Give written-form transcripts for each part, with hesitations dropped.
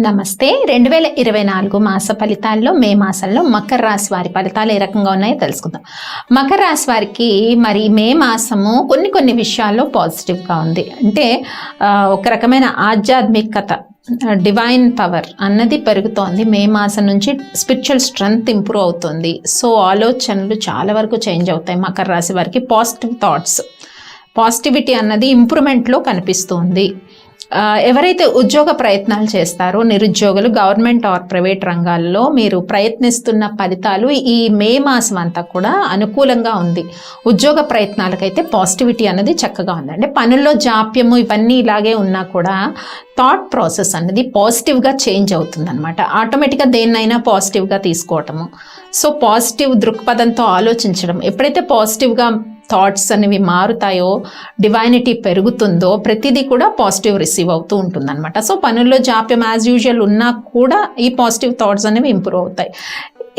నమస్తే. 2024 మాస ఫలితాల్లో మే మాసంలో మకర రాశి వారి ఫలితాలు ఏ రకంగా ఉన్నాయో తెలుసుకుందాం. మకర రాశి వారికి మరి మే మాసము కొన్ని విషయాల్లో పాజిటివ్గా ఉంది. అంటే ఒక రకమైన ఆధ్యాత్మికత, డివైన్ పవర్ అన్నది పెరుగుతోంది. మే మాసం నుంచి స్పిరిచువల్ స్ట్రెంగ్త్ ఇంప్రూవ్ అవుతుంది. సో ఆలోచనలు చాలా వరకు చేంజ్ అవుతాయి. మకర రాశి వారికి పాజిటివ్ థాట్స్, పాజిటివిటీ అన్నది ఇంప్రూవ్మెంట్లో కనిపిస్తుంది. ఎవరైతే ఉద్యోగ ప్రయత్నాలు చేస్తారో నిరుద్యోగులు, గవర్నమెంట్ ఆర్ ప్రైవేట్ రంగాల్లో మీరు ప్రయత్నిస్తున్న ఫలితాలు ఈ మే మాసం అంతా కూడా అనుకూలంగా ఉంది. ఉద్యోగ ప్రయత్నాలకైతే పాజిటివిటీ అనేది చక్కగా ఉంది. అంటే పనుల్లో జాప్యము ఇవన్నీ ఇలాగే ఉన్నా కూడా థాట్ ప్రాసెస్ అనేది పాజిటివ్గా చేంజ్ అవుతుంది అనమాట. ఆటోమేటిక్గా దేన్నైనా పాజిటివ్గా తీసుకోవటము, సో పాజిటివ్ దృక్పథంతో ఆలోచించడం. ఎప్పుడైతే పాజిటివ్గా థాట్స్ అనేవి మారుతాయో, డివైనిటీ పెరుగుతుందో, ప్రతిదీ కూడా పాజిటివ్ రిసీవ్ అవుతూ ఉంటుందన్నమాట. సో పనుల్లో జాప్యం యాజ్ యూజువల్ ఉన్నా కూడా ఈ పాజిటివ్ థాట్స్ అనేవి ఇంప్రూవ్ అవుతాయి.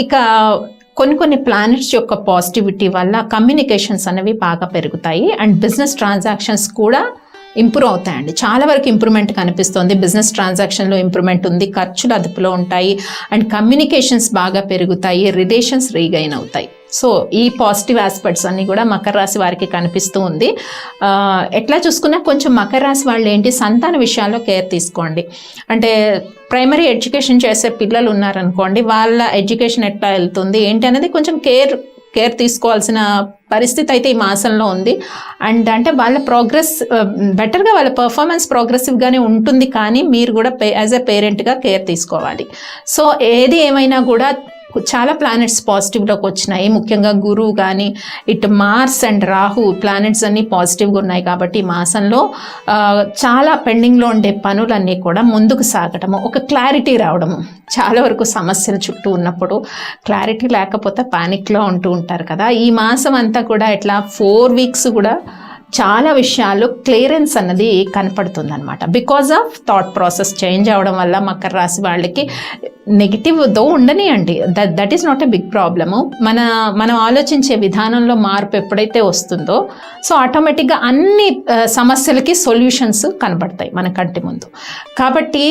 ఇక కొన్ని ప్లానెట్స్ యొక్క పాజిటివిటీ వల్ల కమ్యూనికేషన్స్ అనేవి బాగా పెరుగుతాయి అండ్ బిజినెస్ ట్రాన్సాక్షన్స్ కూడా ఇంప్రూవ్ అవుతాయండి. చాలా వరకు ఇంప్రూవ్మెంట్ కనిపిస్తుంది. బిజినెస్ ట్రాన్సాక్షన్లో ఇంప్రూవ్మెంట్ ఉంది, ఖర్చులు అదుపులో ఉంటాయి అండ్ కమ్యూనికేషన్స్ బాగా పెరుగుతాయి, రిలేషన్స్ రీగైన్ అవుతాయి. సో ఈ పాజిటివ్ ఆస్పెక్ట్స్ అన్నీ కూడా మకర రాశి వారికి కనిపిస్తూ ఉంది. ఎట్లా చూసుకున్నా కొంచెం మకర రాశి వాళ్ళు ఏంటి, సంతాన విషయాల్లో కేర్ తీసుకోండి. అంటే ప్రైమరీ ఎడ్యుకేషన్ చేసే పిల్లలు ఉన్నారనుకోండి, వాళ్ళ ఎడ్యుకేషన్ ఎట్లా వెళ్తుంది ఏంటి అనేది కొంచెం కేర్ తీసుకోవాల్సిన పరిస్థితి అయితే ఈ మాసంలో ఉంది. అండ్ అంటే వాళ్ళ ప్రోగ్రెస్ బెటర్గా, వాళ్ళ పర్ఫార్మెన్స్ ప్రోగ్రెసివ్గానే ఉంటుంది, కానీ మీరు కూడా యాజ్ ఎ పేరెంట్గా కేర్ తీసుకోవాలి. సో ఏది ఏమైనా కూడా చాలా ప్లానెట్స్ పాజిటివ్లోకి వచ్చినాయి. ముఖ్యంగా గురువు కానీ ఇటు మార్స్ అండ్ రాహు ప్లానెట్స్ అన్నీ పాజిటివ్గా ఉన్నాయి. కాబట్టి ఈ మాసంలో చాలా పెండింగ్లో ఉండే పనులన్నీ కూడా ముందుకు సాగటము, ఒక క్లారిటీ రావడము. చాలా వరకు సమస్యల చుట్టూ ఉన్నప్పుడు క్లారిటీ లేకపోతే పానిక్లో ఉంటూ ఉంటారు కదా. ఈ మాసం అంతా కూడా ఇట్లా 4 weeks కూడా చాలా విషయాలు క్లియరెన్స్ అన్నది కనపడుతుంది అనమాట. Because of thought process change అవ్వడం వల్ల మకర రాశి వాళ్ళకి నెగిటివ్ దో ఉండనియండి, that is not a big problem. మనం ఆలోచించే విధానంలో మార్పు ఎప్పుడైతే వస్తుందో, సో ఆటోమేటిక్గా అన్ని సమస్యలకి సొల్యూషన్స్ కనబడతాయి మన కంటి ముందు. కాబట్టి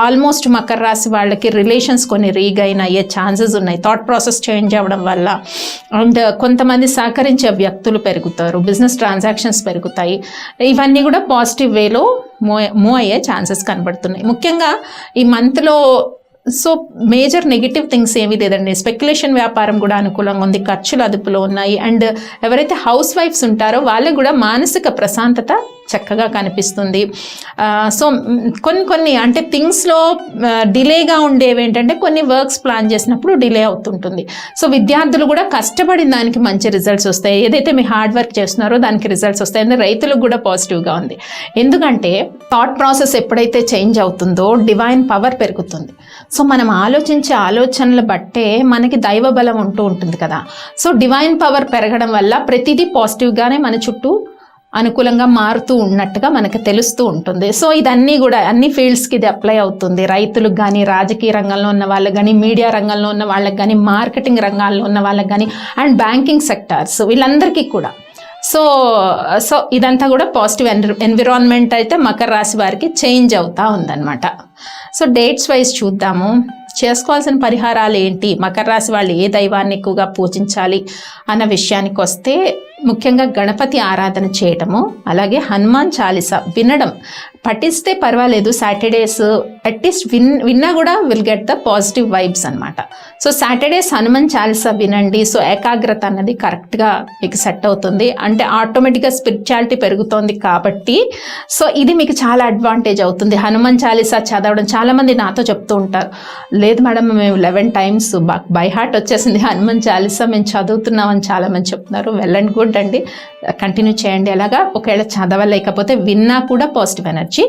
ఆల్మోస్ట్ మకర రాశి వాళ్ళకి రిలేషన్స్ కొన్ని రీగైన్ అయ్యే ఛాన్సెస్ ఉన్నాయి థాట్ ప్రాసెస్ చేంజ్ అవ్వడం వల్ల. అండ్ కొంతమంది సహకరించే వ్యక్తులు పెరుగుతారు, బిజినెస్ ట్రాన్సాక్షన్స్ పెరుగుతాయి. ఇవన్నీ కూడా పాజిటివ్ వేలో మూవ్ అయ్యే ఛాన్సెస్ కనబడుతున్నాయి. ముఖ్యంగా ఈ మంత్లో సో మేజర్ నెగిటివ్ థింగ్స్ ఏమీ లేదండి. స్పెక్యులేషన్ వ్యాపారం కూడా అనుకూలంగా ఉంది, ఖర్చులు అదుపులో ఉన్నాయి. అండ్ ఎవరైతే హౌస్ వైఫ్స్ ఉంటారో వాళ్ళకు కూడా మానసిక ప్రశాంతత చక్కగా కనిపిస్తుంది. సో కొన్ని అంటే థింగ్స్లో డిలేగా ఉండేవి ఏంటంటే కొన్ని వర్క్స్ ప్లాన్ చేసినప్పుడు డిలే అవుతుంటుంది. సో విద్యార్థులు కూడా కష్టపడిన దానికి మంచి రిజల్ట్స్ వస్తాయి. ఏదైతే మీ హార్డ్ వర్క్ చేస్తున్నారో దానికి రిజల్ట్స్ వస్తాయి. అంటే రైతులకు కూడా పాజిటివ్గా ఉంది. ఎందుకంటే థాట్ ప్రాసెస్ ఎప్పుడైతే చేంజ్ అవుతుందో డివైన్ పవర్ పెరుగుతుంది. సో మనం ఆలోచించే ఆలోచనలు బట్టే మనకి దైవ బలం ఉంటూ ఉంటుంది కదా. సో డివైన్ పవర్ పెరగడం వల్ల ప్రతిదీ పాజిటివ్గానే మన చుట్టూ అనుకూలంగా మారుతూ ఉన్నట్టుగా మనకు తెలుస్తూ ఉంటుంది. సో ఇదన్నీ కూడా అన్ని ఫీల్డ్స్కి ఇది అప్లై అవుతుంది. రైతులకు కానీ, రాజకీయ రంగంలో ఉన్న వాళ్ళకి కానీ, మీడియా రంగంలో ఉన్న వాళ్ళకి కానీ, మార్కెటింగ్ రంగాల్లో ఉన్న వాళ్ళకి కానీ, అండ్ బ్యాంకింగ్ సెక్టార్స్ వీళ్ళందరికీ కూడా. సో ఇదంతా కూడా పాజిటివ్ ఎన్విరాన్మెంట్ అయితే మకర రాశి వారికి చేంజ్ అవుతూ ఉందన్నమాట. సో డేట్స్ వైజ్ చూద్దాము. చేసుకోవాల్సిన పరిహారాలు ఏంటి, మకర రాశి వాళ్ళు ఏ దైవాన్ని ఎక్కువగా పూజించాలి అన్న విషయానికి వస్తే, ముఖ్యంగా గణపతి ఆరాధన చేయటము, అలాగే హనుమాన్ చాలీసా వినడం, పఠిస్తే పర్వాలేదు. సాటర్డేస్ అట్లీస్ట్ విన్నా కూడా will get the positive vibes అనమాట. సో సాటర్డేస్ హనుమాన్ చాలీసా వినండి. సో ఏకాగ్రత అన్నది కరెక్ట్గా మీకు సెట్ అవుతుంది. అంటే ఆటోమేటిక్గా స్పిరిచువాలిటీ పెరుగుతోంది కాబట్టి సో ఇది మీకు చాలా అడ్వాంటేజ్ అవుతుంది. హనుమాన్ చాలీసా చదవడం, చాలామంది నాతో చెప్తూ ఉంటారు, లేదు మేడం మేము 11 times బై హార్ట్ వచ్చేసింది హనుమాన్ చాలీసా, మేము చదువుతున్నామని చాలామంది చెప్తున్నారు. వెల్ అండ్ గుడ్ అండి, కంటిన్యూ చేయండి. అలాగా ఒకవేళ చదవలేకపోతే విన్నా కూడా పాజిటివ్ ఎనర్జీ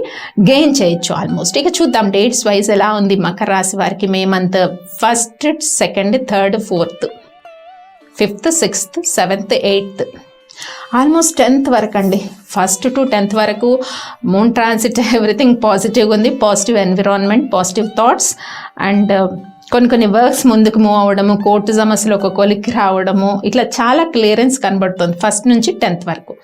గెయిన్ చేయొచ్చు ఆల్మోస్ట్. ఇక చూద్దాం డేట్స్ వైజ్ ఎలా ఉంది మకర రాశి వారికి May month. 1st, 2nd, 3rd, 4th, 5th, 6th, 7th, 8th, almost 10th వరకు అండి. 1st to 10th వరకు మూన్ ట్రాన్సిట్ ఎవ్రీథింగ్ పాజిటివ్గా ఉంది. Positive environment, positive thoughts and కొన్ని వర్క్స్ ముందుకు మూవ్ అవ్వడము, కోర్టు సమస్యలు ఒక కొలిక్కి రావడము, ఇట్లా చాలా క్లియరెన్స్ కనబడుతుంది 1st నుంచి 10th వరకు.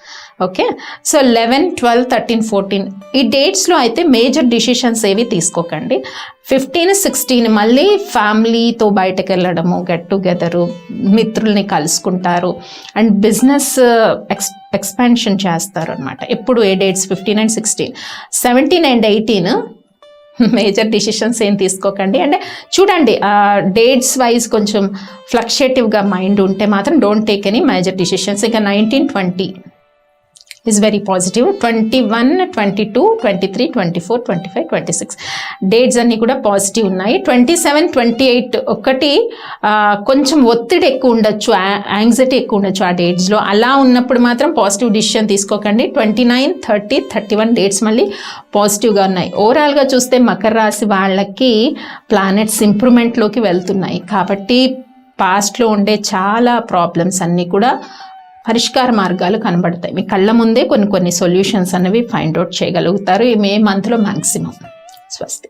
ఓకే, సో 11, 12, 13, 14 ఈ డేట్స్లో అయితే మేజర్ డిసిషన్స్ ఏవి తీసుకోకండి. 15, 16 మళ్ళీ ఫ్యామిలీతో బయటకు వెళ్ళడము, గెట్ టుగెదరు, మిత్రుల్ని కలుసుకుంటారు అండ్ బిజినెస్ ఎక్స్పాన్షన్ చేస్తారు అనమాట. ఎప్పుడు ఏ dates 15 and 16. 17 and 18 major decisions ఏం తీసుకోకండి. అంటే చూడండి డేట్స్ వైజ్ కొంచెం ఫ్లక్చుయేటివ్గా మైండ్ ఉంటే మాత్రం don't take any major decisions. ఇక 19, 20 ఈజ్ వెరీ పాజిటివ్. 21, 22, 23, 24, 25, 26 డేట్స్ అన్నీ కూడా పాజిటివ్ ఉన్నాయి. 27, 28 ఒకటి కొంచెం ఒత్తిడి ఎక్కువ ఉండొచ్చు, యాంగ్జైటీ ఎక్కువ ఉండొచ్చు ఆ డేట్స్లో. అలా ఉన్నప్పుడు మాత్రం పాజిటివ్ డిసిషన్ తీసుకోకండి. 29, 30, 31 డేట్స్ మళ్ళీ పాజిటివ్గా ఉన్నాయి. ఓవరాల్గా చూస్తే మకర రాశి వాళ్ళకి ప్లానెట్స్ ఇంప్రూవ్మెంట్లోకి వెళ్తున్నాయి కాబట్టి పాస్ట్లో ఉండే చాలా ప్రాబ్లమ్స్ అన్నీ కూడా పరిష్కార మార్గాలు కనబడతాయి. మీ కళ్ళ ముందే కొన్ని సొల్యూషన్స్ అనేవి ఫైండ్ అవుట్ చేయగలుగుతారు ఈ మే మంత్లో మ్యాక్సిమం. స్వస్తి.